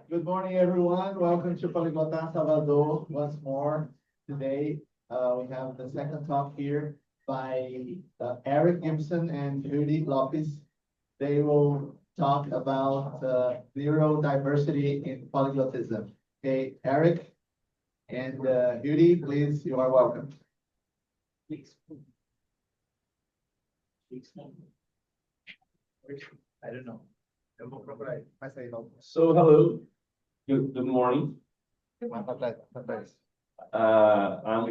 Good morning, everyone. Welcome to Poliglotar, Salvador once more. Today, we have the second talk here by Erick, Gibson, and Hewdy, Lopes. They will talk about neurodiversity in polyglotism. Okay, Erick and Hewdy, please, you are welcome. I don't know. So hello, good morning. I'm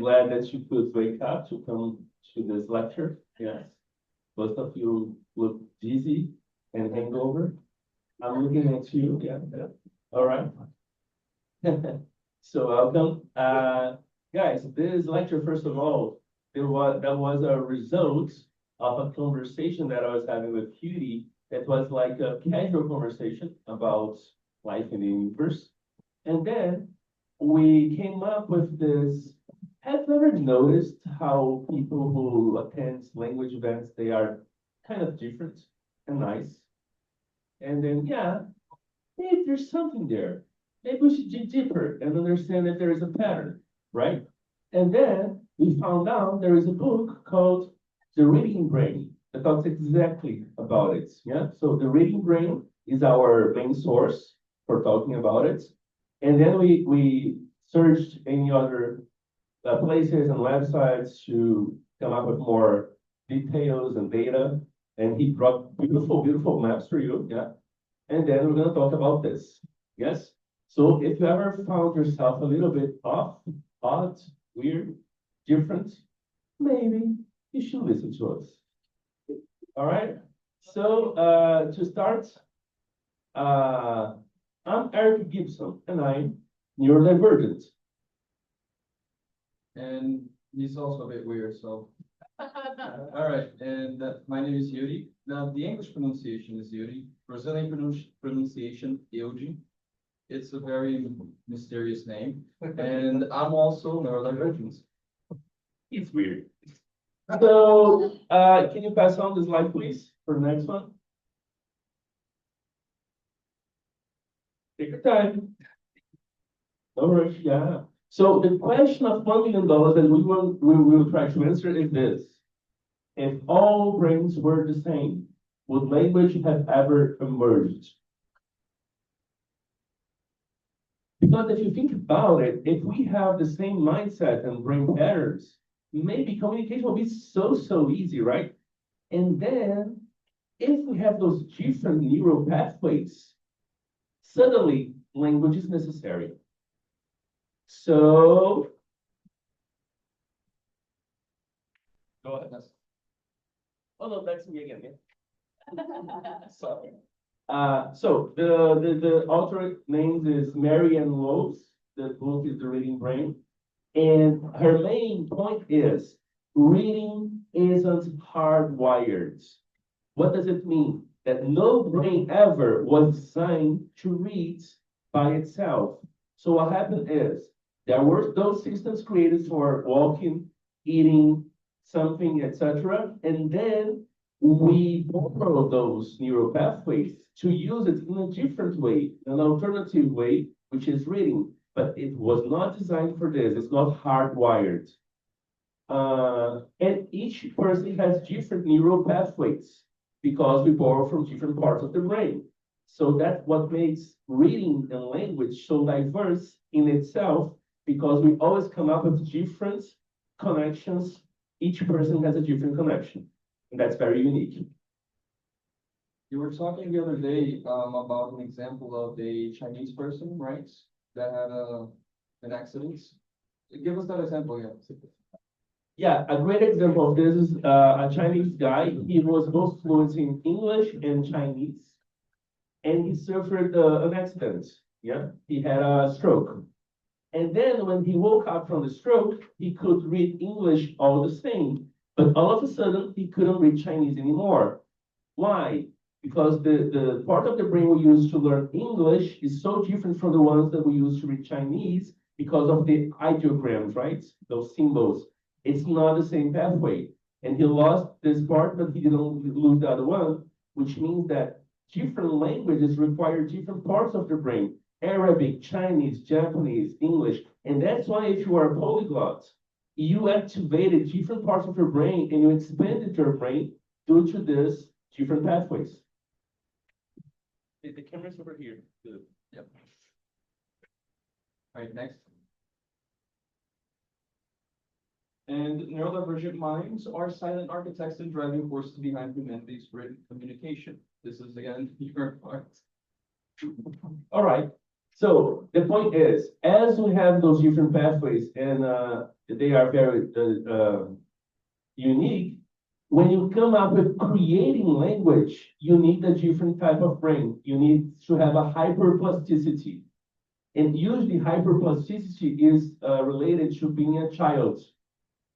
glad that you could wake up to come to this lecture. Yes, most of you look dizzy and hangover. I'm looking at you. Yeah. All right. So welcome, guys. This lecture, first of all, that was a result of a conversation that I was having with Hewdy. That was like a casual conversation about life in the universe. And then we came up with this. Have you ever noticed how people who attend language events, they are kind of different and nice? And then, yeah, maybe there's something there. Maybe we should dig deeper and understand that there is a pattern, right? And then we found out there is a book called The Reading Brain. That talks exactly about it. Yeah. So the reading brain is our main source for talking about it. And then we searched any other places and websites to come up with more details and data. And he brought beautiful maps for you. Yeah. And then we're going to talk about this. Yes. So if you ever found yourself a little bit off, odd, weird, different, maybe you should listen to us. All right, so to start, I'm Erick Gibson, and I'm neurodivergent. And he's also a bit weird, so. All right, and my name is Hewdy. Now, the English pronunciation is Hewdy. Brazilian pronunciation, Hewdy. It's a very mysterious name. And I'm also neurodivergent. It's weird. So, can you pass on the slide, please, for the next one? Take your time. No rush, yeah. So the question of $1 million that we will try to answer is this. If all brains were the same, would language have ever emerged? Because if you think about it, if we have the same mindset and brain patterns, maybe communication will be so easy, right? And then if we have those different neural pathways, suddenly language is necessary. So go ahead. Oh no, that's me again. Yeah. Sorry. So the author name is Mary Ann Lopes. The book is The Reading Brain. And her main point is reading isn't hardwired. What does it mean? That no brain ever was designed to read by itself. So what happened is there were those systems created for walking, eating, something, etc. And then we borrow those neural pathways to use it in a different way, an alternative way, which is reading. But it was not designed for this. It's not hardwired. And each person has different neural pathways because we borrow from different parts of the brain. So that's what makes reading and language so diverse in itself, because we always come up with different connections. Each person has a different connection, and that's very unique. You were talking the other day about an example of a Chinese person, right? That had an accident. Give us that example, yeah. Yeah, a great example of this is a Chinese guy. He was both fluent in English and Chinese, and he suffered an accident. Yeah, he had a stroke. And then when he woke up from the stroke, he could read English all the same. But all of a sudden, he couldn't read Chinese anymore. Why? Because the part of the brain we use to learn English is so different from the ones that we use to read Chinese because of the ideograms, right? Those symbols. It's not the same pathway. And he lost this part, but he didn't lose the other one, which means that different languages require different parts of the brain. Arabic, Chinese, Japanese, English. And that's why if you are a polyglot, you activated different parts of your brain and you expanded your brain due to this different pathways. The camera's over here. Good. Yep. All right, next. And neurodivergent minds are silent architects and driving forces behind humanity's written communication. This is again your part. All right. So the point is, as we have those different pathways and they are very unique, when you come up with creating language, you need a different type of brain. You need to have a hyperplasticity. And usually hyperplasticity is related to being a child.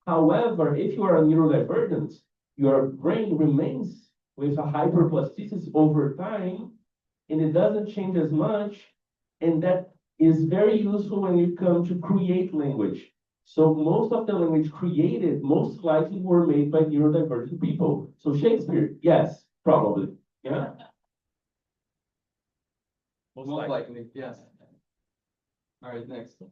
However, if you are a neurodivergent, your brain remains with a hyperplasticity over time, and it doesn't change as much. And that is very useful when you come to create language. So most of the language created most likely were made by neurodivergent people. So Shakespeare, yes, probably. Yeah. Most likely, yes. All right, next.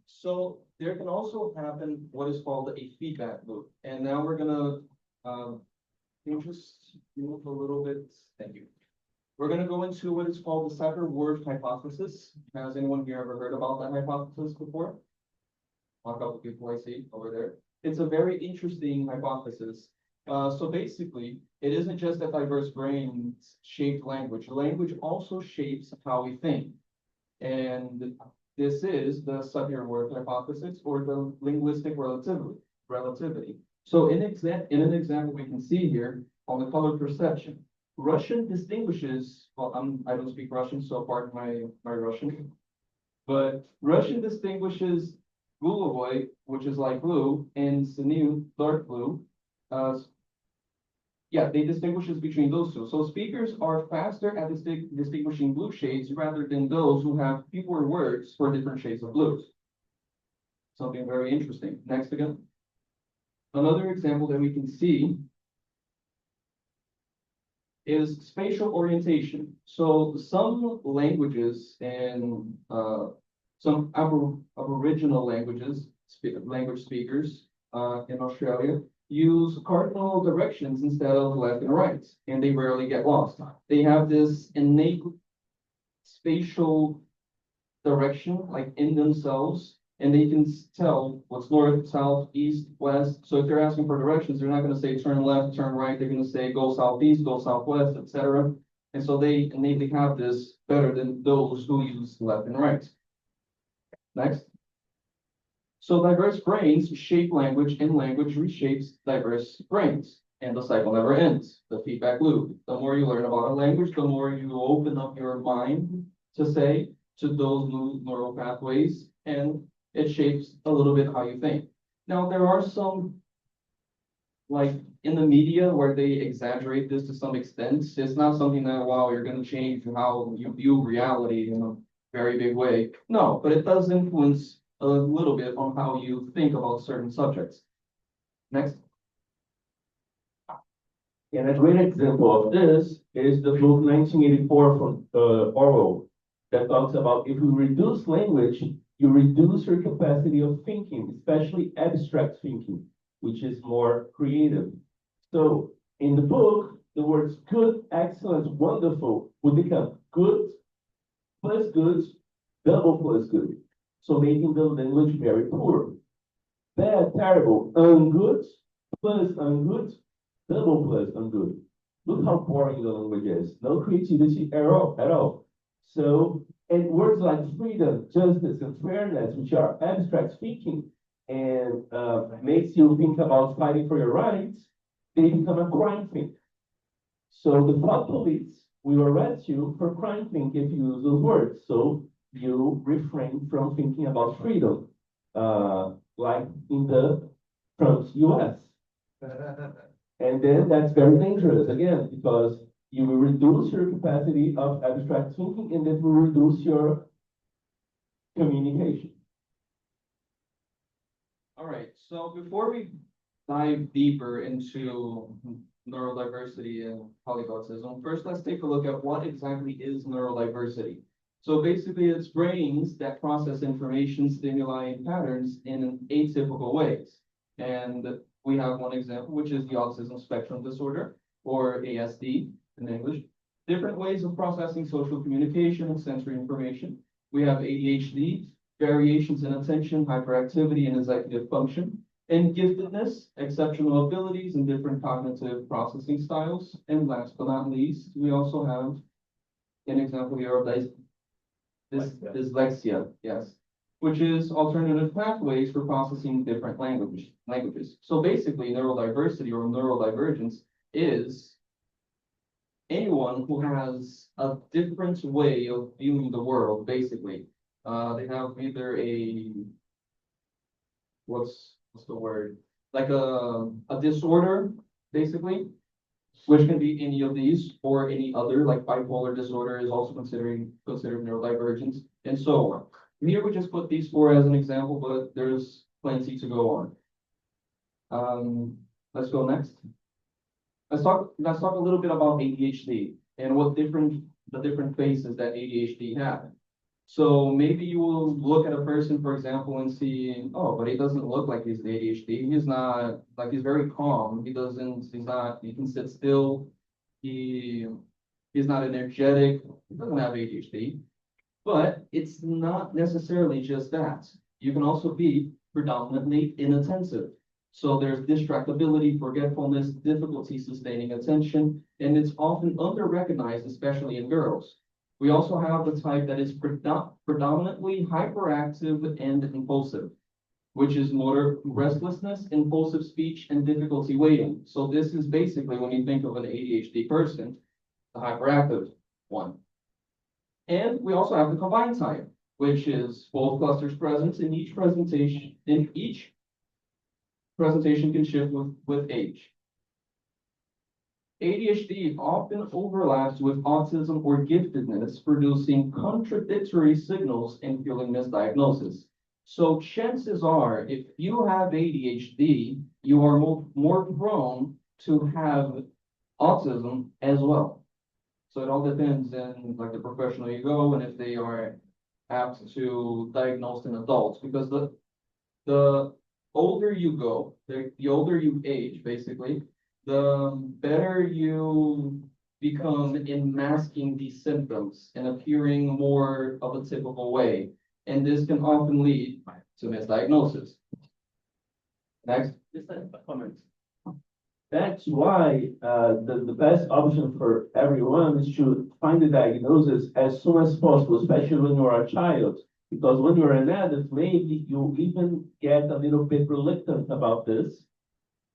So there can also happen what is called a feedback loop. And now we're gonna, can you just move a little bit? Thank you. We're gonna go into what is called the cipher-word hypothesis. Has anyone here ever heard about that hypothesis before? A couple people I see over there. It's a very interesting hypothesis. So basically, it isn't just that diverse brains shape language. Language also shapes how we think. And this is the cipher-word hypothesis or the linguistic relativity. So in an example we can see here on the color perception, Russian distinguishes, well, I don't speak Russian, so pardon my Russian, but Russian distinguishes Gulovoy, which is light blue, and Sinu, dark blue. Yeah, they distinguishes between those two. So speakers are faster at distinguishing blue shades rather than those who have fewer words for different shades of blues. Something very interesting. Next again. Another example that we can see is spatial orientation. So some languages and some Aboriginal languages, language speakers in Australia use cardinal directions instead of left and right, and they rarely get lost. They have this innate spatial direction, like in themselves, and they can tell what's north, south, east, west. So if they're asking for directions, they're not going to say turn left, turn right. They're going to say go southeast, go southwest, etc. And so they innately have this better than those who use left and right. Next. So diverse brains shape language, and language reshapes diverse brains. And the cycle never ends. The feedback loop. The more you learn about a language, the more you open up your mind to say to those new neural pathways, and it shapes a little bit how you think. Now, there are some, like in the media, where they exaggerate this to some extent. It's not something that, wow, you're going to change how you view reality in a very big way. No, but it does influence a little bit on how you think about certain subjects. Next. And a great example of this is the book 1984 from Orwell that talks about if you reduce language, you reduce your capacity of thinking, especially abstract thinking, which is more creative. So in the book, the words good, excellent, wonderful would become good plus good, double plus good. So making the language very poor. Bad, terrible, ungood, plus ungood, double plus ungood. Look how boring the language is. No creativity at all. So, and words like freedom, justice, and fairness, which are abstract thinking and makes you think about fighting for your rights, they become a crime thing. So the thought police will arrest you for crime think if you use those words. So you refrain from thinking about freedom, like in the Trump's US. And then that's very dangerous again, because you will reduce your capacity of abstract thinking, and that will reduce your communication. All right, so before we dive deeper into neurodiversity and polyglotism. First, let's take a look at what exactly is neurodiversity. So basically, it's brains that process information, stimuli, and patterns in atypical ways. And we have one example, which is the autism spectrum disorder, or ASD in English. Different ways of processing social communication and sensory information. We have ADHD, variations in attention, hyperactivity, and executive function. And giftedness, exceptional abilities, and different cognitive processing styles. And last but not least, we also have an example here of dyslexia, yes, which is alternative pathways for processing different languages. So basically, neurodiversity or neurodivergence is anyone who has a different way of viewing the world, basically. They have either what's the word? Like a disorder, basically, which can be any of these or any other, like bipolar disorder is also considered neurodivergence, and so on. Here we just put these four as an example, but there's plenty to go on. Let's go next. Let's talk a little bit about ADHD and the different phases that ADHD have. So maybe you will look at a person, for example, and see, oh, but he doesn't look like he's ADHD. He's not, like, he's very calm. He can sit still. He's not energetic. He doesn't have ADHD. But it's not necessarily just that. You can also be predominantly inattentive. So there's distractibility, forgetfulness, difficulty sustaining attention, and it's often under-recognized, especially in girls. We also have the type that is predominantly hyperactive and impulsive, which is motor restlessness, impulsive speech, and difficulty waiting. So this is basically, when you think of an ADHD person, the hyperactive one. And we also have the combined type, which is both clusters present in each presentation. Presentation can shift with age. ADHD often overlaps with autism or giftedness, producing contradictory signals and fueling misdiagnosis. So chances are, if you have ADHD, you are more prone to have autism as well. So it all depends on like the professional you go and if they are apt to diagnose in adults, because the older you go, the older you age, basically, the better you become in masking these symptoms and appearing more of a typical way. And this can often lead to misdiagnosis. Next. Just a comment. That's why the best option for everyone is to find the diagnosis as soon as possible, especially when you're a child. Because when you're an adult, maybe you even get a little bit reluctant about this,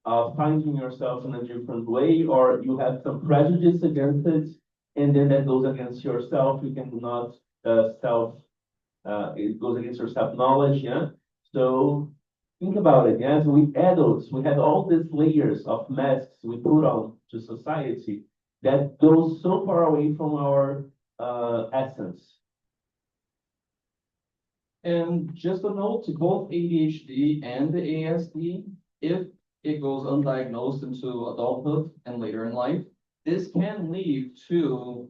finding yourself in a different way, or you have some prejudice against it, and then that goes against yourself. You cannot it goes against your self-knowledge, yeah? So think about it, as we adults, we have all these layers of masks we put on to society that goes so far away from our essence. And just a note to both ADHD and the ASD, if it goes undiagnosed into adulthood and later in life, this can lead to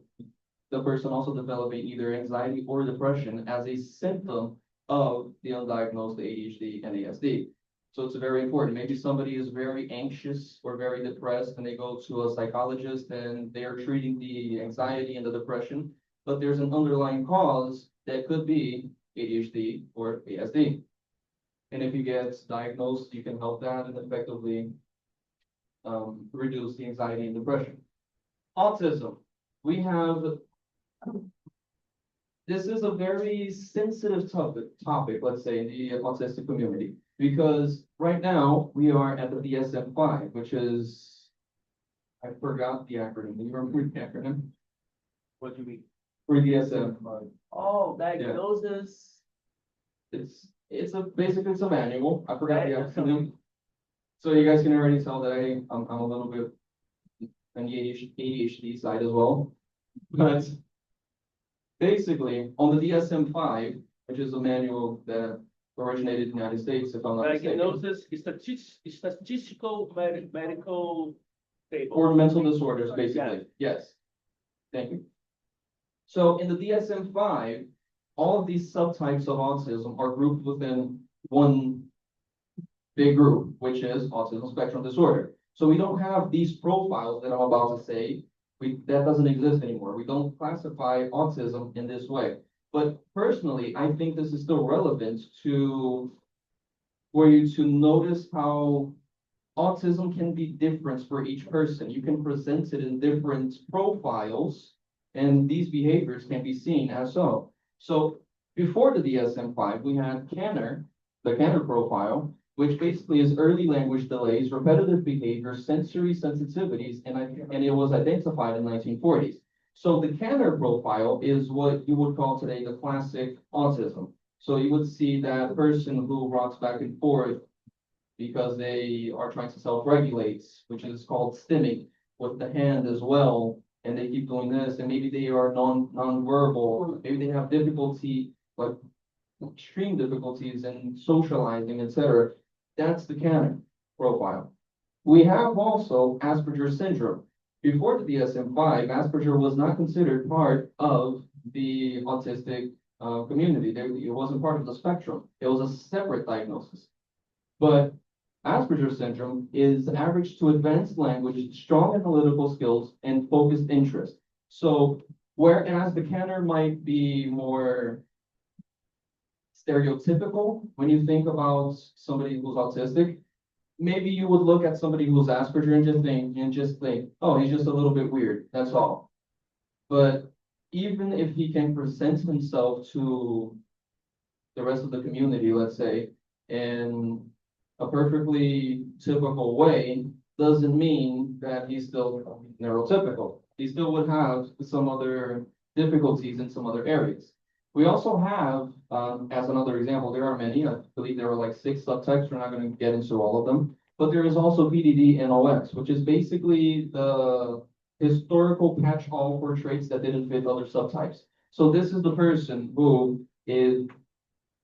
the person also developing either anxiety or depression as a symptom of the undiagnosed ADHD and ASD. So it's very important. Maybe somebody is very anxious or very depressed and they go to a psychologist and they are treating the anxiety and the depression, but there's an underlying cause that could be ADHD or ASD. And if you get diagnosed, you can help that and effectively reduce the anxiety and depression. Autism. We have, this is a very sensitive topic, let's say, in the autistic community, because right now we are at the DSM-5, which is, I forgot the acronym. Do you remember the acronym? What do you mean? For DSM-5. Oh, diagnosis. Basically it's a manual. I forgot the acronym. So you guys can already tell that I'm a little bit on the ADHD side as well. But basically on the DSM-5, which is a manual that originated in the United States, if I'm not mistaken. Diagnosis, statistical medical or mental disorders, basically. Yes. Thank you. So in the DSM-5, all of these subtypes of autism are grouped within one big group, which is autism spectrum disorder. So we don't have these profiles that I'm about to say. That doesn't exist anymore. We don't classify autism in this way. But personally, I think this is still relevant for you to notice how autism can be different for each person. You can present it in different profiles, and these behaviors can be seen as so. So before the DSM-5, we had Kanner, the Kanner profile, which basically is early language delays, repetitive behavior, sensory sensitivities, and it was identified in 1940s. So the Kanner profile is what you would call today the classic autism. So you would see that person who rocks back and forth because they are trying to self-regulate, which is called stimming, with the hand as well, and they keep doing this, and maybe they are non-verbal, maybe they have difficulty, like extreme difficulties in socializing, etc. That's the Kanner profile. We have also Asperger's syndrome. Before the DSM-5, Asperger was not considered part of the autistic community. It wasn't part of the spectrum. It was a separate diagnosis. But Asperger's syndrome is average to advanced language, strong analytical skills, and focused interest. So whereas the Kanner might be more stereotypical when you think about somebody who's autistic, maybe you would look at somebody who's Asperger and just think, oh, he's just a little bit weird, that's all. But even if he can present himself to the rest of the community, let's say, in a perfectly typical way, doesn't mean that he's still neurotypical. He still would have some other difficulties in some other areas. We also have, as another example, there are many, I believe there are like 6 subtypes, we're not going to get into all of them, but there is also PDD and OX, which is basically the historical catch-all for traits that didn't fit other subtypes. So this is the person who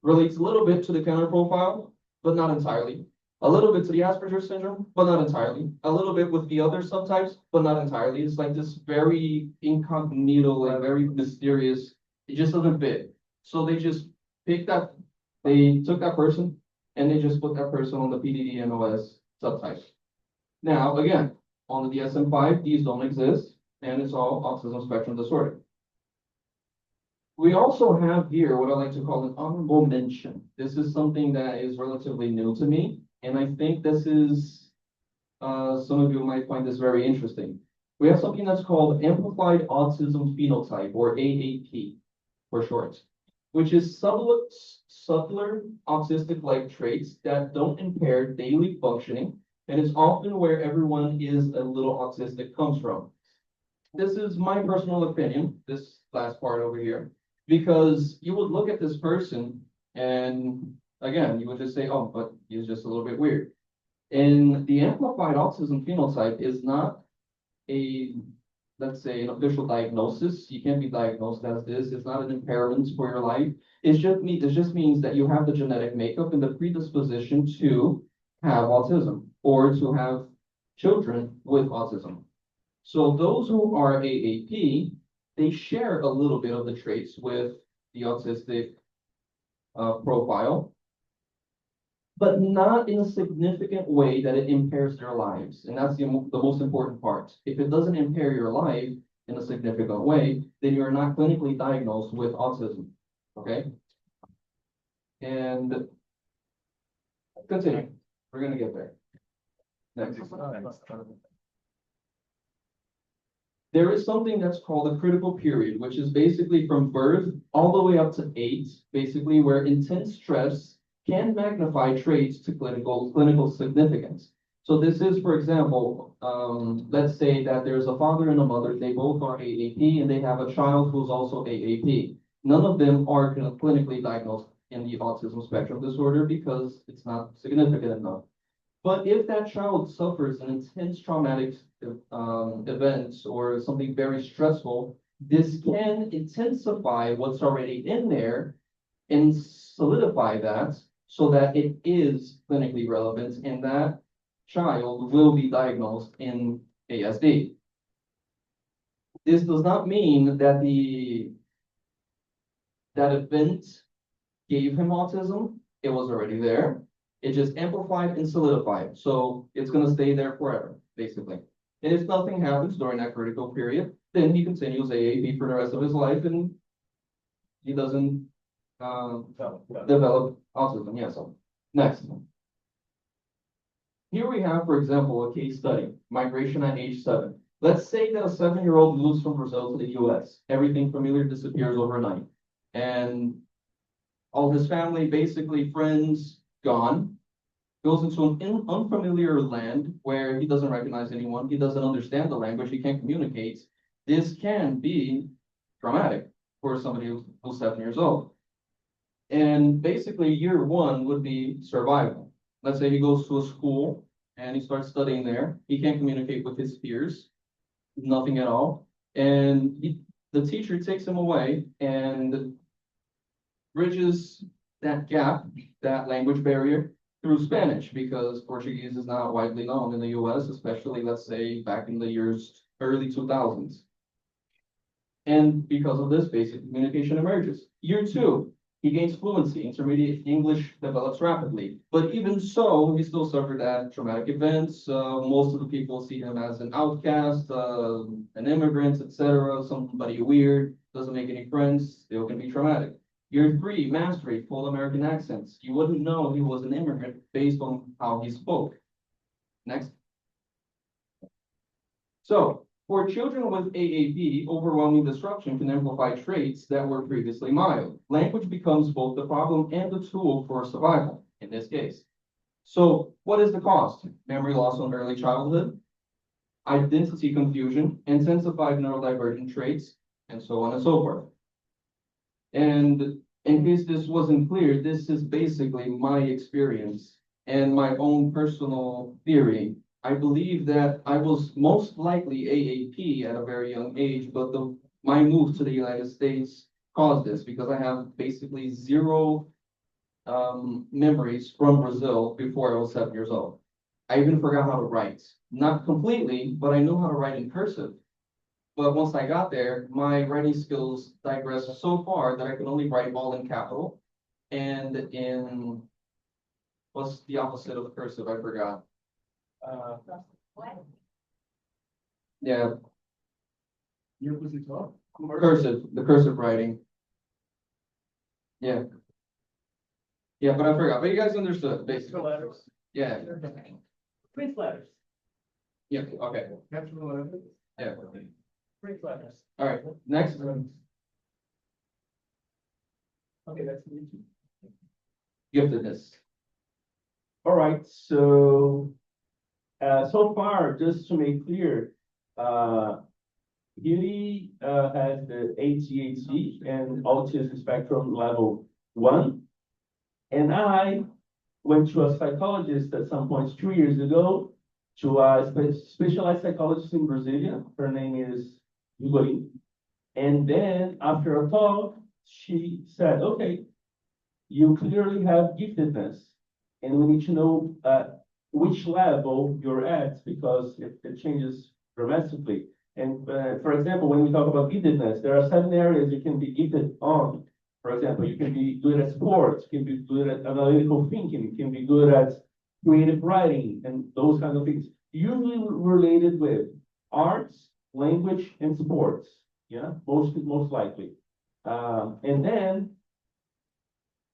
relates a little bit to the Kanner profile, but not entirely. A little bit to the Asperger's syndrome, but not entirely. A little bit with the other subtypes, but not entirely. It's like this very incognito, like very mysterious. It just doesn't fit. So they just picked that, they took that person and they just put that person on the PDD and OS subtypes. Now, again, on the DSM-5, these don't exist, and it's all autism spectrum disorder. We also have here what I like to call an honorable mention. This is something that is relatively new to me, and I think this is, some of you might find this very interesting. We have something that's called amplified autism phenotype, or AAP for short, which is subtler autistic-like traits that don't impair daily functioning, and it's often where everyone is a little autistic comes from. This is my personal opinion, this last part over here, because you would look at this person and again, you would just say, oh, but he's just a little bit weird. And the amplified autism phenotype is not a, let's say, an official diagnosis. You can't be diagnosed as this. It's not an impairment for your life. It just means that you have the genetic makeup and the predisposition to have autism or to have children with autism. So those who are AAP, they share a little bit of the traits with the autistic profile, but not in a significant way that it impairs their lives. And that's the most important part. If it doesn't impair your life in a significant way, then you're not clinically diagnosed with autism, okay? And continue. We're gonna get there. Next. There is something that's called a critical period, which is basically from birth all the way up to 8, basically where intense stress can magnify traits to clinical significance. So this is, for example, let's say that there's a father and a mother, they both are AAP, and they have a child who's also AAP. None of them are clinically diagnosed in the autism spectrum disorder because it's not significant enough. But if that child suffers an intense traumatic event or something very stressful, this can intensify what's already in there and solidify that so that it is clinically relevant and that child will be diagnosed in AHSD. This does not mean that that event gave him autism. It was already there. It just amplified and solidified. So it's going to stay there forever, basically. And if nothing happens during that critical period, then he continues AAP for the rest of his life and he doesn't develop autism. Yeah, so next. Here we have, for example, a case study, migration at age 7. Let's say that a 7-year-old moves from Brazil to the US. Everything familiar disappears overnight. And all his family, basically friends, gone. Goes into an unfamiliar land where he doesn't recognize anyone. He doesn't understand the language. He can't communicate. This can be traumatic for somebody who's 7 years old. And basically, year 1 would be survival. Let's say he goes to a school and he starts studying there. He can't communicate with his peers, nothing at all. And the teacher takes him away and bridges that gap, that language barrier, through Spanish, because Portuguese is not widely known in the US, especially, let's say, back in the early 2000s. And because of this, basic communication emerges. Year 2, he gains fluency. Intermediate English develops rapidly. But even so, he still suffered at traumatic events. Most of the people see him as an outcast, an immigrant, etc., somebody weird, doesn't make any friends, still can be traumatic. Year 3, mastery, full American accents. You wouldn't know he was an immigrant based on how he spoke. Next. So, for children with AAP, overwhelming disruption can amplify traits that were previously mild. Language becomes both the problem and the tool for survival, in this case. So, what is the cost? Memory loss in early childhood, identity confusion, intensified neurodivergent traits, and so on and so forth. And in case this wasn't clear, this is basically my experience and my own personal theory. I believe that I was most likely AAP at a very young age, but my move to the United States caused this because I have basically zero memories from Brazil before I was 7 years old. I even forgot how to write. Not completely, but I knew how to write in cursive. But once I got there, my writing skills digressed so far that I could only write all in capital and in, what's the opposite of cursive? I forgot. Yeah. Cursive, the cursive writing. Yeah. Yeah, but I forgot. But you guys understood, basically. Letters. Yeah. Print letters. Yeah, okay. Capital letters. Yeah. Print letters. All right, next. Okay, that's me. Giftedness. All right, so so far, just to make clear, Hewdy has the ADHD and autism spectrum level 1, and I went to a psychologist at some point 2 years ago, to a specialized psychologist in Brasilia. Her name is Hewdy. And then after a talk, she said, okay, you clearly have giftedness, and we need to know which level you're at, because it changes dramatically. And for example, when we talk about giftedness, there are 7 areas you can be gifted on. For example, you can be good at sports, you can be good at analytical thinking, you can be good at creative writing, and those kind of things. Usually related with arts, language, and sports. Yeah, most likely. And then,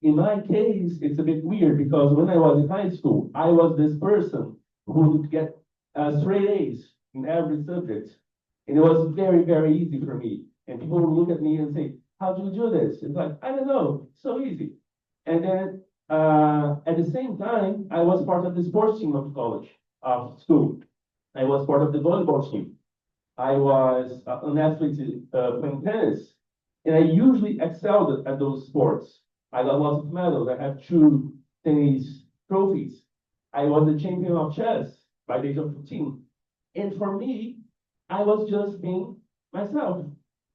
in my case, it's a bit weird because when I was in high school, I was this person who would get straight A's in every subject. And it was very, very easy for me. And people would look at me and say, how do you do this? It's like, I don't know, so easy. And then at the same time, I was part of the sports team of college, of school. I was part of the volleyball team. I was an athlete playing tennis. And I usually excelled at those sports. I got lots of medals. I have 2 tennis trophies. I was the champion of chess by the age of 15. And for me, I was just being myself.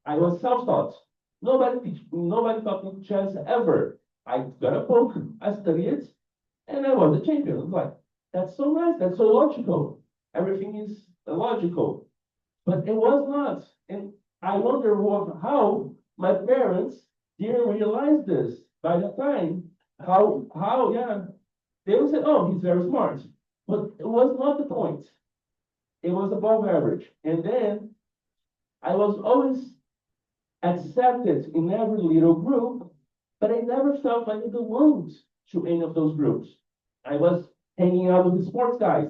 I was self-taught. Nobody taught me chess ever. I got a book, I studied it, and I was the champion. I was like, that's so nice, that's so logical. Everything is logical, but it was not. And I wonder how my parents didn't realize this by the time. Yeah, they would say, oh, he's very smart, but it was not the point. It was above average. And then I was always accepted in every little group, but I never felt like I belonged to any of those groups. I was hanging out with the sports guys.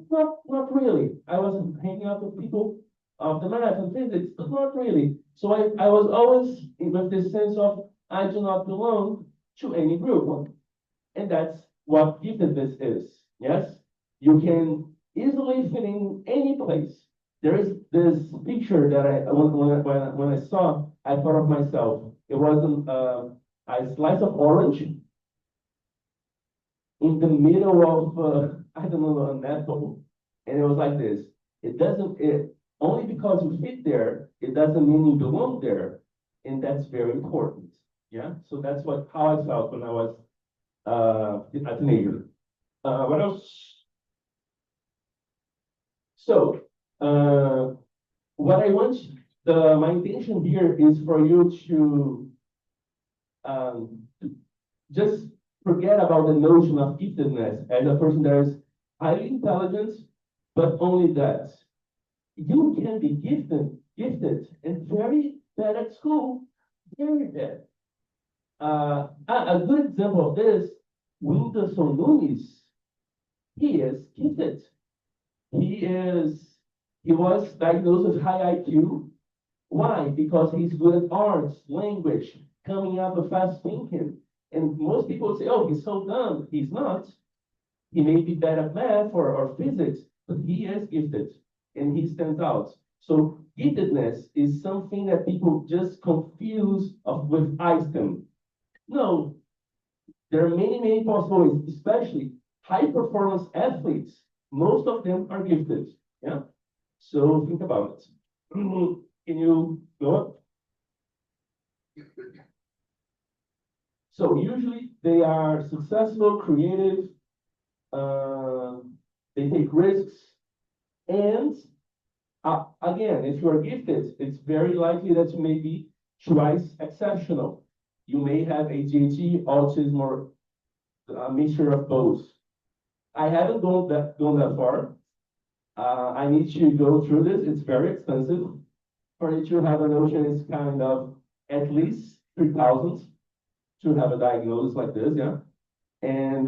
Not really. I was hanging out with people of the math and physics, but not really. So I was always with this sense of I do not belong to any group. And that's what giftedness is. Yes? You can easily fit in any place. There is this picture that when I saw, I thought of myself. It wasn't a slice of orange in the middle of I don't know, an apple, and it was like this. Only because you fit there, it doesn't mean you belong there, and that's very important. Yeah, so that's how I felt when I was a teenager. What else? So, what I want, my intention here is for you to just forget about the notion of giftedness as a person that is highly intelligent, but only that. You can be gifted, and very bad at school, very bad. A good example of this, Whindersson Nunes, he is gifted. He was diagnosed with high IQ. Why? Because he's good at arts, language, coming up with fast thinking. And most people say, oh, he's so dumb. He's not. He may be bad at math or physics, but he is gifted and he stands out. So giftedness is something that people just confuse with Einstein. No, there are many possibilities, especially high performance athletes. Most of them are gifted. Yeah. So think about it. Can you go up? So usually they are successful, creative, they take risks, and again, if you are gifted, it's very likely that you may be twice exceptional. You may have ADHD, autism, or a mixture of both. I haven't gone that far. I need to go through this. It's very expensive. For you to have a notion, it's kind of at least 3,000 to have a diagnosis like this, yeah. And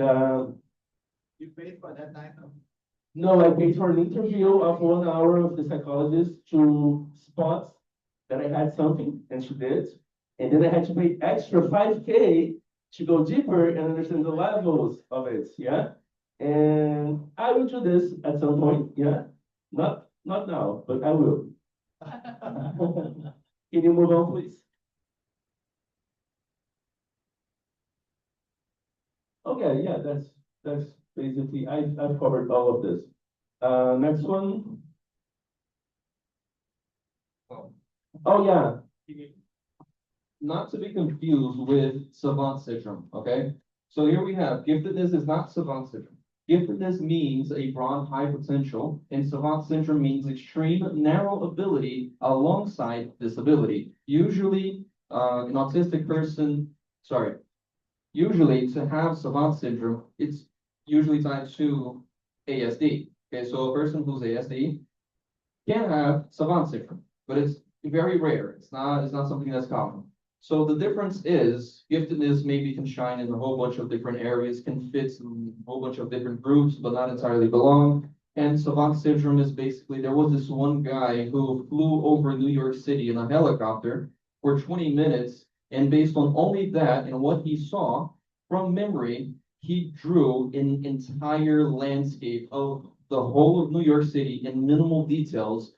You paid for that time? no, I paid for an interview of 1 hour with the psychologist to spot that I had something, and she did. And then I had to pay extra 5K to go deeper and understand the levels of it, yeah. And I will do this at some point, yeah. Not now, but I will. Can you move on, please? Okay, yeah, that's basically, I've covered all of this. Next one. Oh, yeah. Not to be confused with savant syndrome, okay? So here we have giftedness is not savant syndrome. Giftedness means a broad high potential, and savant syndrome means extreme narrow ability alongside disability. Usually, an autistic person, usually to have savant syndrome, it's usually tied to ASD. Okay, so a person who's ASD can have savant syndrome, but it's very rare. It's not something that's common. So the difference is giftedness maybe can shine in a whole bunch of different areas, can fit in a whole bunch of different groups, but not entirely belong. And savant syndrome is basically, there was this one guy who flew over New York City in a helicopter for 20 minutes. And based on only that and what he saw from memory, he drew an entire landscape of the whole of New York City in minimal details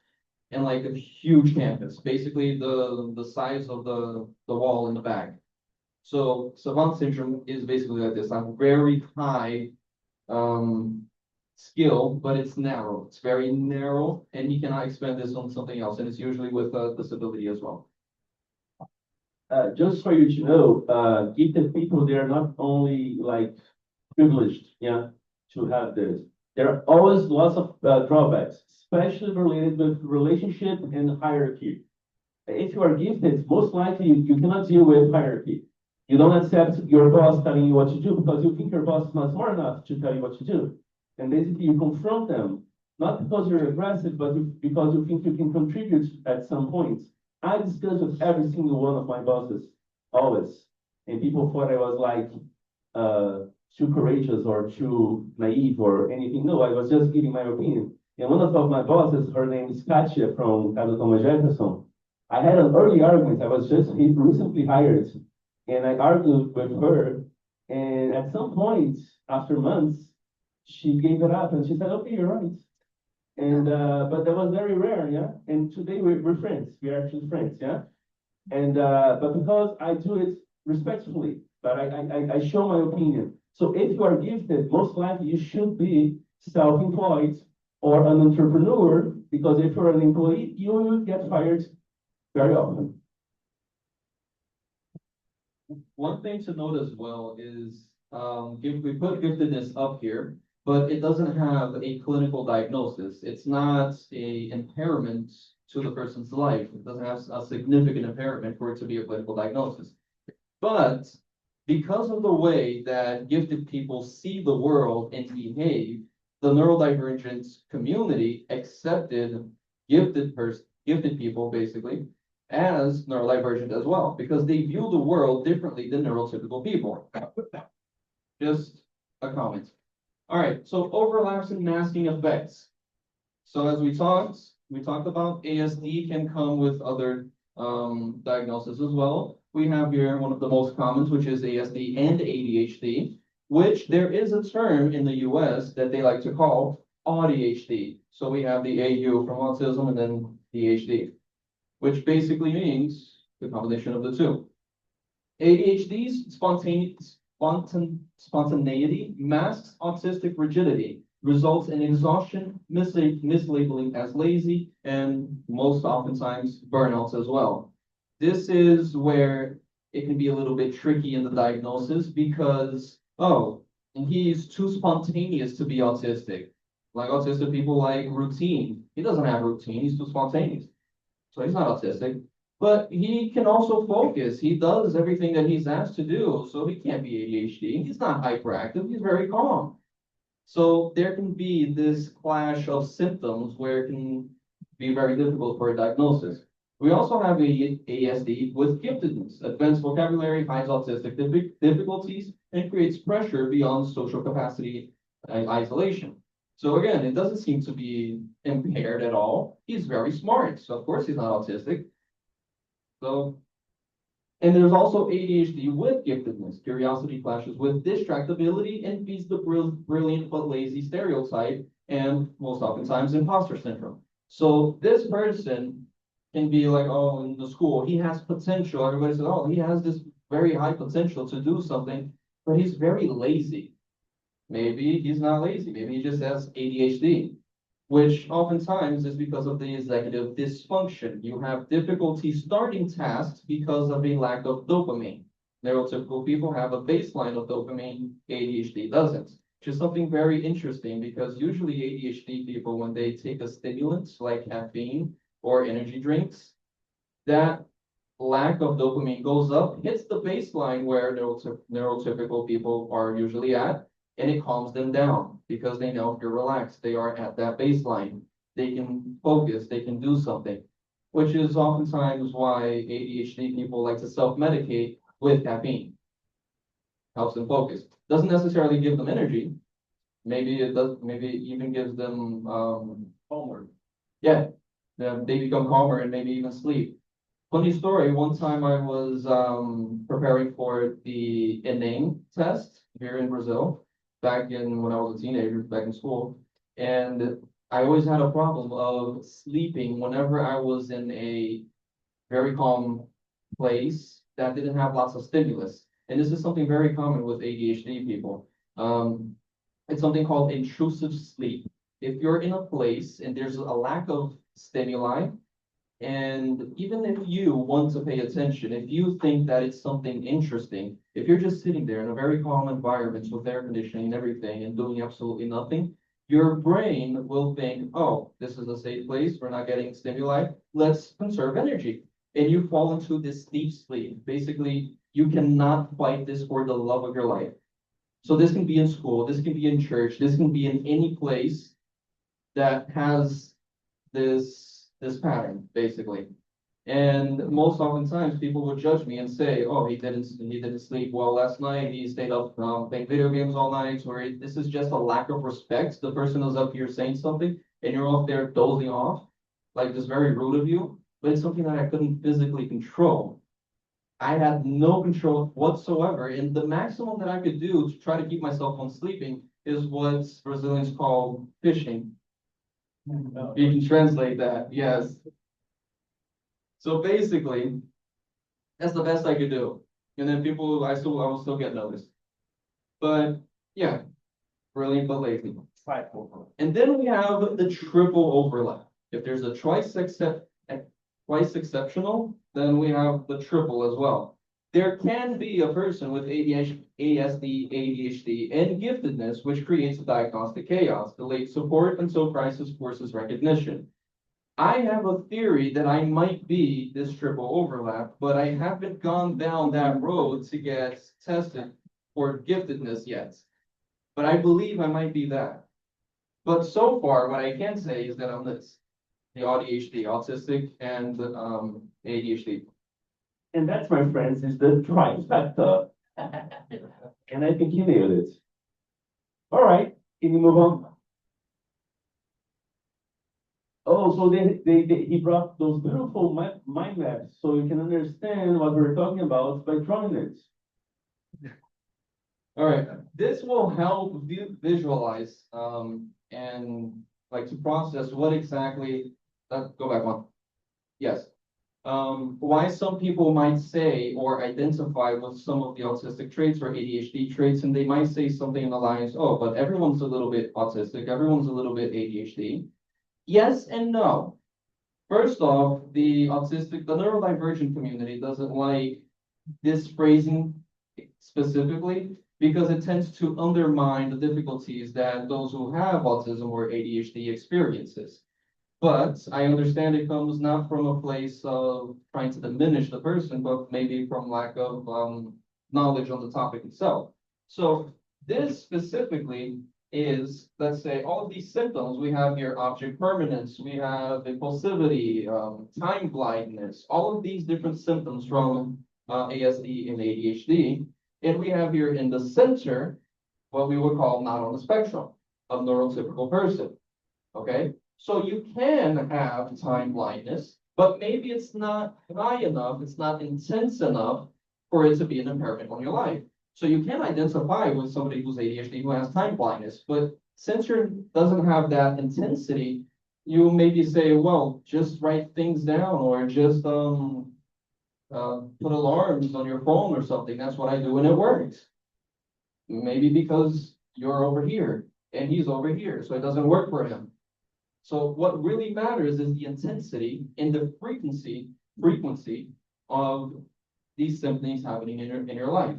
and like a huge campus, basically the size of the wall in the back. So savant syndrome is basically like this, a very high skill, but it's narrow. It's very narrow, and he cannot expand this on something else, and it's usually with a disability as well. Just for you to know, gifted people, they're not only like privileged, yeah, to have this. there are always lots of drawbacks, especially related with relationship and hierarchy. If you are gifted, most likely you cannot deal with hierarchy. You don't accept your boss telling you what to do because you think your boss is not smart enough to tell you what to do. And basically you confront them, not because you're aggressive, but because you think you can contribute at some point. I discussed with every single one of my bosses, always. And people thought I was like too courageous or too naive or anything. No, I was just giving my opinion. And one of my bosses, her name is Katia from Jefferson. I had an early argument. I was just recently hired. And I argued with her, and at some point, after months, she gave it up and she said, okay, you're right. And, but that was very rare, yeah? And today we're friends, we're actually friends, yeah? And, but because I do it respectfully, but I show my opinion. So if you are gifted, most likely you should be self-employed or an entrepreneur, because if you're an employee, you will get fired very often. One thing to note as well is, we put giftedness up here, but it doesn't have a clinical diagnosis. It's not a impairment to the person's life. It doesn't have a significant impairment for it to be a clinical diagnosis. But because of the way that gifted people see the world and behave, the neurodivergent community accepted gifted people basically as neurodivergent as well, because they view the world differently than neurotypical people. Just a comment. All right, so overlaps and masking effects. So as we talked about ASD can come with other diagnoses as well. We have here one of the most common, which is ASD and ADHD, which there is a term in the US that they like to call ADHD. So we have the AU from autism and then the HD, which basically means the combination of the two. ADHD's spontaneity masks autistic rigidity, results in exhaustion, mislabeling as lazy, and most oftentimes burnouts as well. This is where it can be a little bit tricky in the diagnosis because, oh, and he's too spontaneous to be autistic. Like autistic people like routine. He doesn't have routine, he's too spontaneous. So he's not autistic, but he can also focus. He does everything that he's asked to do, so he can't be ADHD. He's not hyperactive, he's very calm. So there can be this clash of symptoms where it can be very difficult for a diagnosis. We also have ASD with giftedness, advanced vocabulary, hides autistic difficulties, and creates pressure beyond social capacity and isolation. So again, it doesn't seem to be impaired at all. He's very smart, so of course he's not autistic. So, and there's also ADHD with giftedness. Curiosity clashes with distractibility and feeds the brilliant but lazy stereotype, and most oftentimes imposter syndrome. So this person can be like, oh, in the school, he has potential. Everybody says, oh, he has this very high potential to do something, but he's very lazy. Maybe he's not lazy. Maybe he just has ADHD, which oftentimes is because of the executive dysfunction. You have difficulty starting tasks because of a lack of dopamine. Neurotypical people have a baseline of dopamine, ADHD doesn't, which is something very interesting because usually ADHD people, when they take a stimulant like caffeine or energy drinks, that lack of dopamine goes up, hits the baseline where neurotypical people are usually at, and it calms them down because they know if you're relaxed, they are at that baseline. They can focus, they can do something, which is oftentimes why ADHD people like to self-medicate with caffeine. Helps them focus. Doesn't necessarily give them energy. Maybe it does, maybe it even gives them calmer. Yeah, they become calmer and maybe even sleep. Funny story, one time I was preparing for the ENEM test here in Brazil, back in when I was a teenager, back in school. And I always had a problem of sleeping whenever I was in a very calm place that didn't have lots of stimulus. And this is something very common with ADHD people. It's something called intrusive sleep. If you're in a place and there's a lack of stimuli, and even if you want to pay attention, if you think that it's something interesting, if you're just sitting there in a very calm environment with air conditioning and everything and doing absolutely nothing, your brain will think, oh, this is a safe place, we're not getting stimuli, let's conserve energy. And you fall into this deep sleep. Basically, you cannot fight this for the love of your life. So this can be in school, this can be in church, this can be in any place that has this pattern, basically. And most oftentimes people would judge me and say, oh, he didn't sleep well last night, he stayed up playing video games all night, or this is just a lack of respect. The person is up here saying something and you're up there dozing off, like just very rude of you, but it's something that I couldn't physically control. I had no control whatsoever, and the maximum that I could do to try to keep myself from sleeping is what Brazilians call fishing. You can translate that, yes. So basically, that's the best I could do. And then people, I will still get noticed. But yeah, brilliant but lazy. And then we have the triple overlap. If there's a twice exceptional, then we have the triple as well. There can be a person with ASD, ADHD, and giftedness, which creates a diagnostic chaos, delayed support until crisis forces recognition. I have a theory that I might be this triple overlap, but I haven't gone down that road to get tested for giftedness yet. But I believe I might be that. But so far, what I can say is that I'm this, the ADHD, autistic, and ADHD. And that's, my friends, is the trifecta. And I think you nailed it. All right, can you move on? Oh, so he brought those beautiful mind maps so you can understand what we're talking about by drawing it. All right, this will help visualize and like to process what exactly, go back one. Yes. Why some people might say or identify with some of the autistic traits or ADHD traits, and they might say something in the lines, oh, but everyone's a little bit autistic, everyone's a little bit ADHD. Yes and no. First off, the neurodivergent community doesn't like this phrasing specifically because it tends to undermine the difficulties that those who have autism or ADHD experiences. But I understand it comes not from a place of trying to diminish the person, but maybe from lack of knowledge on the topic itself. So this specifically is, let's say, all of these symptoms. We have here object permanence, we have impulsivity, time blindness, all of these different symptoms from ASD and ADHD. And we have here in the center what we would call not on the spectrum of neurotypical person. Okay, so you can have time blindness, but maybe it's not high enough, it's not intense enough for it to be an impairment on your life. So you can identify with somebody who's ADHD who has time blindness, but since you doesn't have that intensity, you maybe say, well, just write things down or just put alarms on your phone or something. That's what I do and it works. Maybe because you're over here and he's over here, so it doesn't work for him. So what really matters is the intensity and the frequency of these symptoms happening in your life.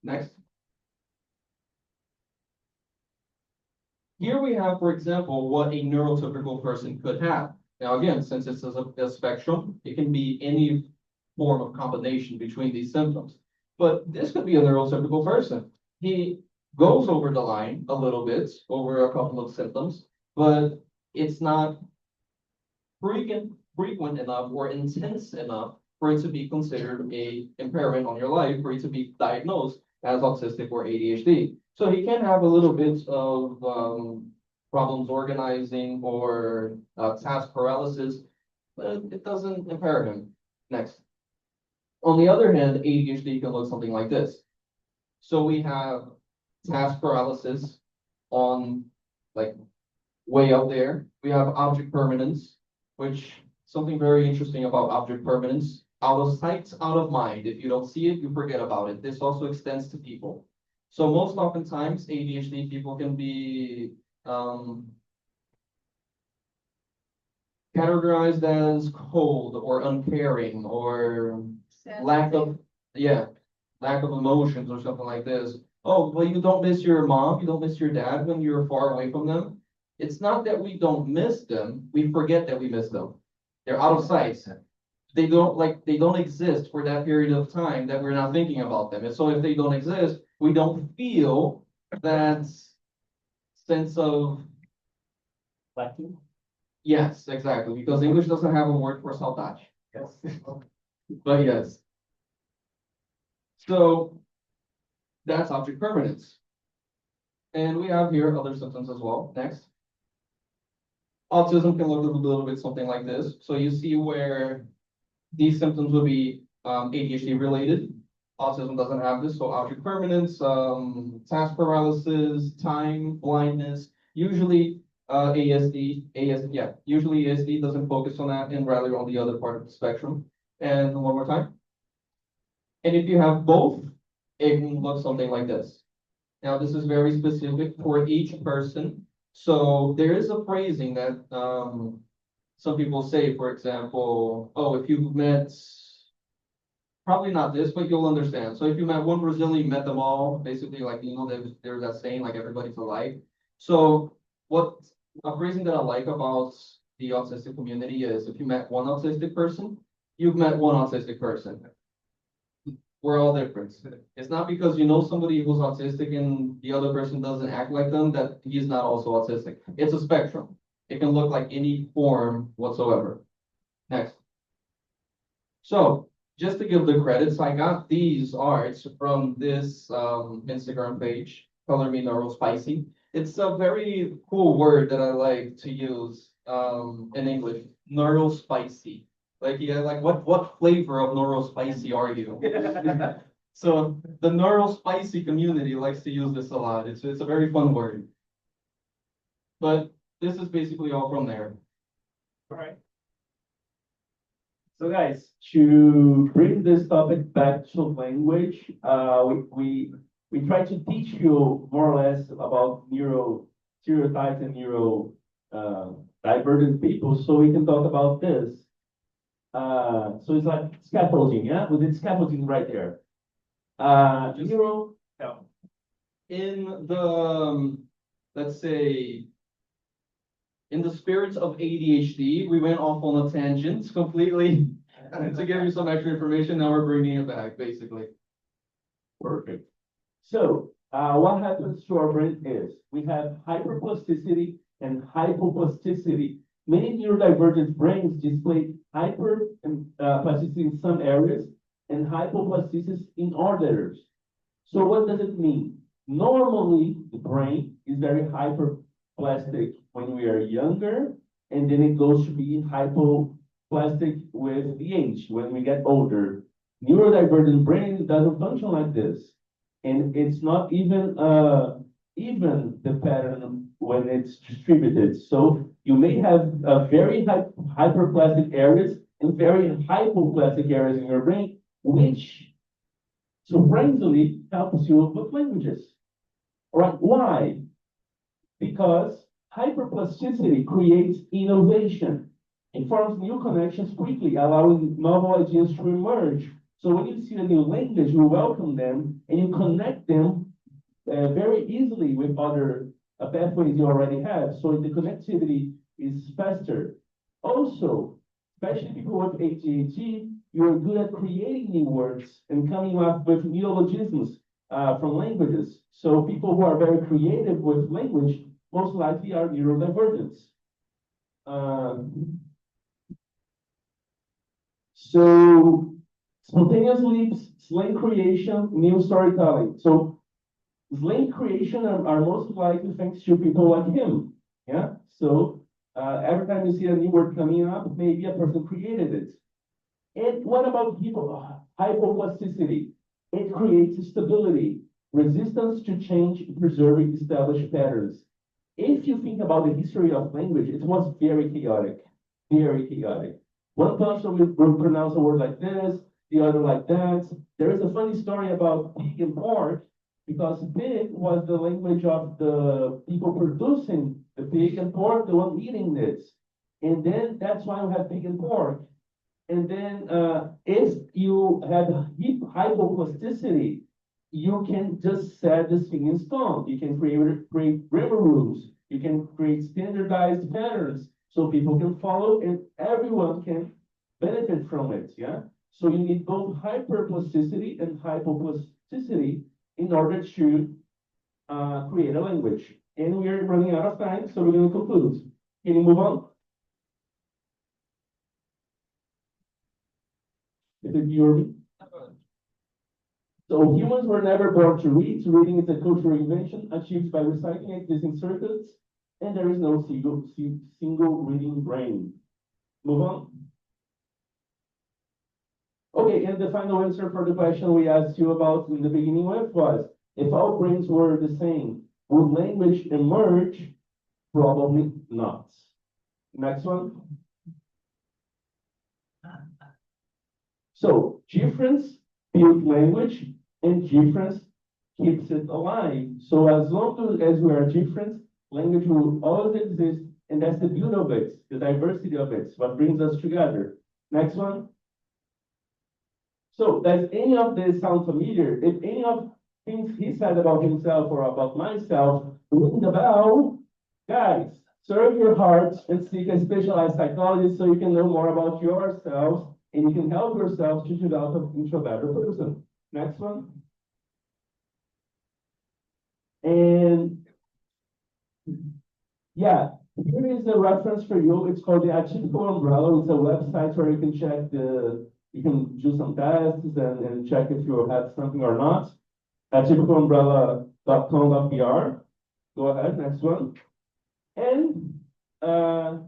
Next. Here we have, for example, what a neurotypical person could have. Now, again, since it's a spectrum, it can be any form of combination between these symptoms. But this could be a neurotypical person. He goes over the line a little bit over a couple of symptoms, but it's not frequent enough or intense enough for it to be considered a impairment on your life, for it to be diagnosed as autistic or ADHD. So he can have a little bit of problems organizing or task paralysis, but it doesn't impair him. Next. On the other hand, ADHD can look something like this. So we have task paralysis on like way up there. We have object permanence, which something very interesting about object permanence. Out of sight, out of mind. If you don't see it, you forget about it. This also extends to people. So most oftentimes, ADHD people can be categorized as cold or uncaring or lack of emotions or something like this. oh, well, you don't miss your mom, you don't miss your dad when you're far away from them. It's not that we don't miss them, we forget that we miss them. They're out of sight. They don't exist for that period of time that we're not thinking about them. And so if they don't exist, we don't feel that sense of, Vacuum? yes, exactly, because English doesn't have a word for saudade. Yes. But yes. So that's object permanence. And we have here other symptoms as well. Next. Autism can look a little bit something like this. So you see where these symptoms will be ADHD related. Autism doesn't have this, so object permanence, task paralysis, time, blindness, usually usually ASD doesn't focus on that and rather on the other part of the spectrum. And one more time. And if you have both, it can look something like this. Now, this is very specific for each person. So there is a phrasing that some people say, for example, oh, if you've met, probably not this, but you'll understand. So if you met one Brazilian, you met them all, basically, like, you know, there's that saying, like, everybody's alike. So what a phrasing that I like about the autistic community is if you met one autistic person, you've met one autistic person. We're all different. It's not because you know somebody who's autistic and the other person doesn't act like them that he's not also autistic. It's a spectrum. It can look like any form whatsoever. Next. So just to give the credits, I got these arts from this Instagram page, Color Me Neurospicy. It's a very cool word that I like to use in English, neurospicy. Like, yeah, like what flavor of neurospicy are you? So the neurospicy community likes to use this a lot. It's a very fun word. But this is basically all from there. All right. So guys, to bring this topic back to language, we try to teach you more or less about neuro stereotypes and neuro divergent people, so we can talk about this. So it's like scaffolding, yeah? We did scaffolding right there. Neuro, yeah. In the, let's say, in the spirit of ADHD, we went off on a tangent completely to give you some extra information. Now we're bringing it back, basically. Perfect. So, what happens to our brain is we have hyperplasticity and hypoplasticity. Many neurodivergent brains display hyperplasticity in some areas and hypoplasticity in others. So what does it mean? Normally, the brain is very hyperplastic when we are younger, and then it goes to be hypoplastic with the age, when we get older. Neurodivergent brain doesn't function like this. And it's not even the pattern when it's distributed. So you may have very hyperplastic areas and very hypoplastic areas in your brain, which surprisingly helps you with languages. All right, why? Because hyperplasticity creates innovation. It forms new connections quickly, allowing novel ideas to emerge. So when you see a new language, you welcome them and you connect them very easily with other pathways you already have. So the connectivity is faster. Also, especially people with ADHD, you're good at creating new words and coming up with neologisms from languages. So people who are very creative with language most likely are neurodivergent. So spontaneous leaps, slang creation, new storytelling. So slang creation are most likely thanks to people like him. Yeah. So every time you see a new word coming up, maybe a person created it. And what about people? Hypoplasticity. It creates stability, resistance to change, preserving established patterns. If you think about the history of language, it was very chaotic, very chaotic. One person will pronounce a word like this, the other like that. There is a funny story about pig and pork, because pig was the language of the people producing the pig, and pork the one eating this. And then that's why we have pig and pork. And then if you have hypoplasticity, you can just set this thing in stone. You can create grammar rules. You can create standardized patterns so people can follow and everyone can benefit from it, yeah? So you need both hyperplasticity and hypoplasticity in order to create a language. And we're running out of time, so we're going to conclude. Can you move on? Is it your? So humans were never born to read. Reading is a cultural invention achieved by recycling existing circuits, and there is no single reading brain. Move on. Okay, and the final answer for the question we asked you about in the beginning was, if all brains were the same, would language emerge? Probably not. Next one. So difference builds language and difference keeps it alive. So as long as we are different, language will always exist, and that's the beauty of it, the diversity of it, what brings us together. Next one. So does any of this sound familiar? If any of things he said about himself or about myself ring the bell, guys, serve your hearts and seek a specialized psychologist so you can know more about yourselves and you can help yourself to develop into a better person. Next one. And yeah, here is a reference for you. It's called the Atypical Umbrella. It's a website where you can check you can do some tests and check if you have something or not. Atypicalumbrella.com.br. Go ahead, next one. And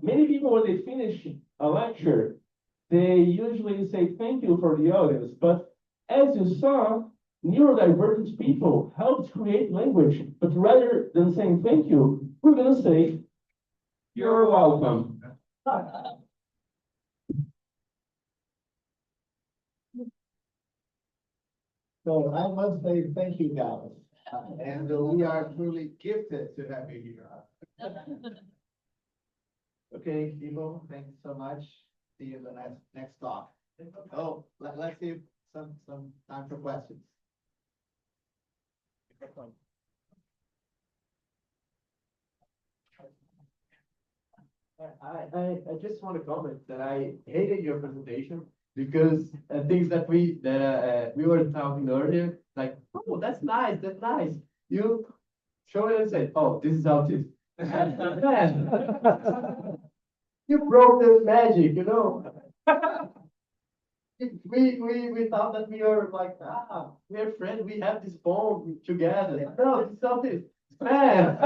many people, when they finish a lecture, they usually say thank you for the audience. But as you saw, neurodivergent people helped create language. But rather than saying thank you, we're going to say, you're welcome. So I must say thank you, guys. And we are truly gifted to have you here. Okay, Ivo, thank you so much. See you in the next talk. Oh, let's see some time for questions. I just want to comment that I hated your presentation because things that we were talking earlier, like, oh, that's nice, that's nice. You show it and say, oh, this is autism. Man, you broke the magic, you know. We thought that we were like, we're friends, we have this bond together. No, this is autism. Man,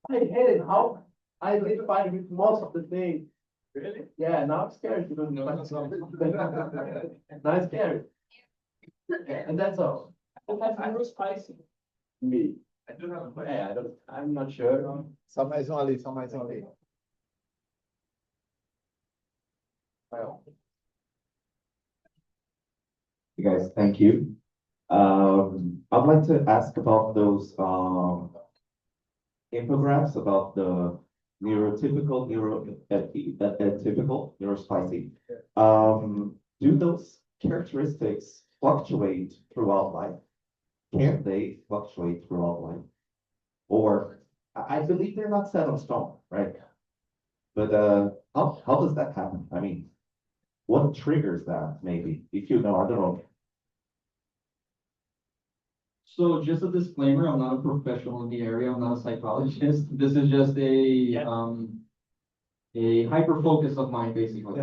I hated how I identified with most of the things. Really? Yeah, now I'm scared because now I'm scared. And that's all. I was spicy. Me. I do have a question. Yeah, I'm not sure. Só mais um ali, só mais um ali. You guys, thank you. I'd like to ask about those infographics about the neurotypical, neuroatypical, neurospicy. Do those characteristics fluctuate throughout life? Can they fluctuate throughout life? Or I believe they're not set on stone, right? But how does that happen? I mean, what triggers that maybe? If you know, I don't know. So just a disclaimer, I'm not a professional in the area, I'm not a psychologist. This is just a hyper focus of mine, basically.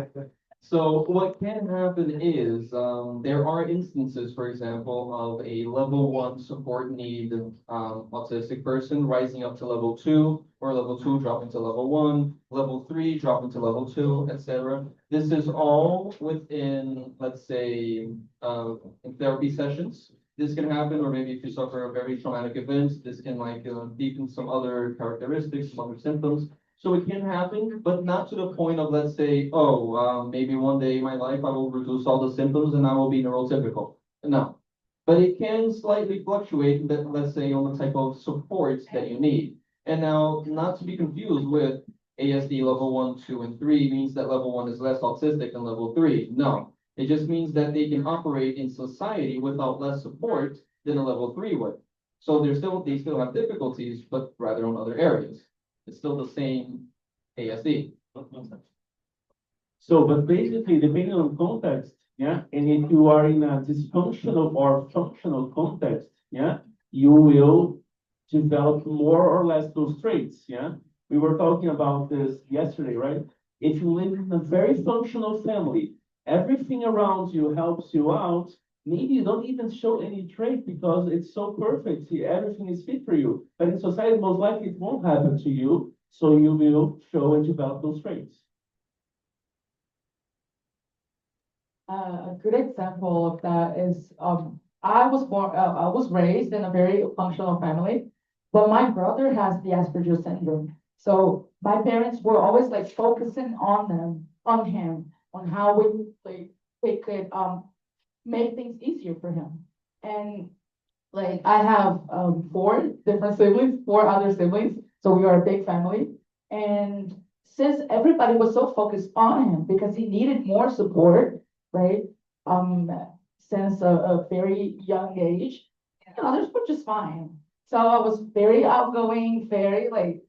So what can happen is there are instances, for example, of a level 1 support need autistic person rising up to level 2, or level 2 dropping to level 1, level 3 dropping to level 2, etc. This is all within, let's say, in therapy sessions. This can happen, or maybe if you suffer a very traumatic event, this can like deepen some other characteristics, some other symptoms. So it can happen, but not to the point of, let's say, oh, maybe one day in my life I will reduce all the symptoms and I will be neurotypical. No, but it can slightly fluctuate, let's say, on the type of support that you need. And now, not to be confused with ASD level 1, 2, and 3 means that level 1 is less autistic than level 3. No, It just means that they can operate in society without less support than a level 3 would. So they still have difficulties, but rather on other areas. It's still the same ASD. So, but basically, depending on context, yeah, and if you are in a dysfunctional or functional context, yeah, you will develop more or less those traits, yeah. We were talking about this yesterday, right? If you live in a very functional family, everything around you helps you out. Maybe you don't even show any trait because it's so perfect. See, everything is fit for you. But in society, most likely it won't happen to you. So you will show and develop those traits. A good example of that is, I was raised in a very functional family, but my brother has the Asperger's syndrome. So my parents were always like focusing on him, on how we could, make things easier for him. And like, I have, four other siblings, so we are a big family. And since everybody was so focused on him because he needed more support, right? Since a very young age, others were just fine. So I was very outgoing, very like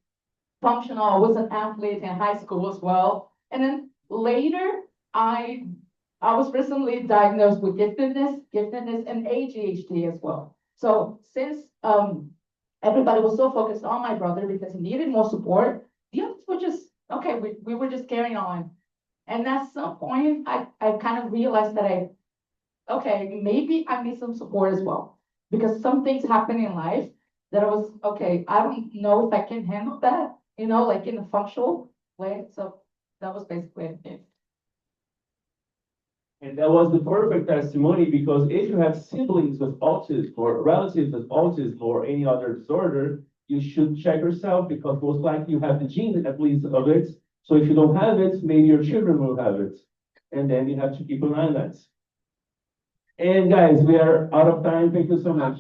functional. I was an athlete in high school as well. And then later, I was recently diagnosed with giftedness and ADHD as well. So since everybody was so focused on my brother because he needed more support, the others were just, okay, we were just carrying on. And at some point, I kind of realized that okay, maybe I need some support as well. Because some things happen in life that I was, okay, I don't know if I can handle that, like in a functional way. So that was basically it. And that was the perfect testimony because if you have siblings with autism or relatives with autism or any other disorder, you should check yourself because most likely you have the gene at least of it. So if you don't have it, maybe your children will have it. And then you have to keep an eye on that. And guys, we are out of time. Thank you so much.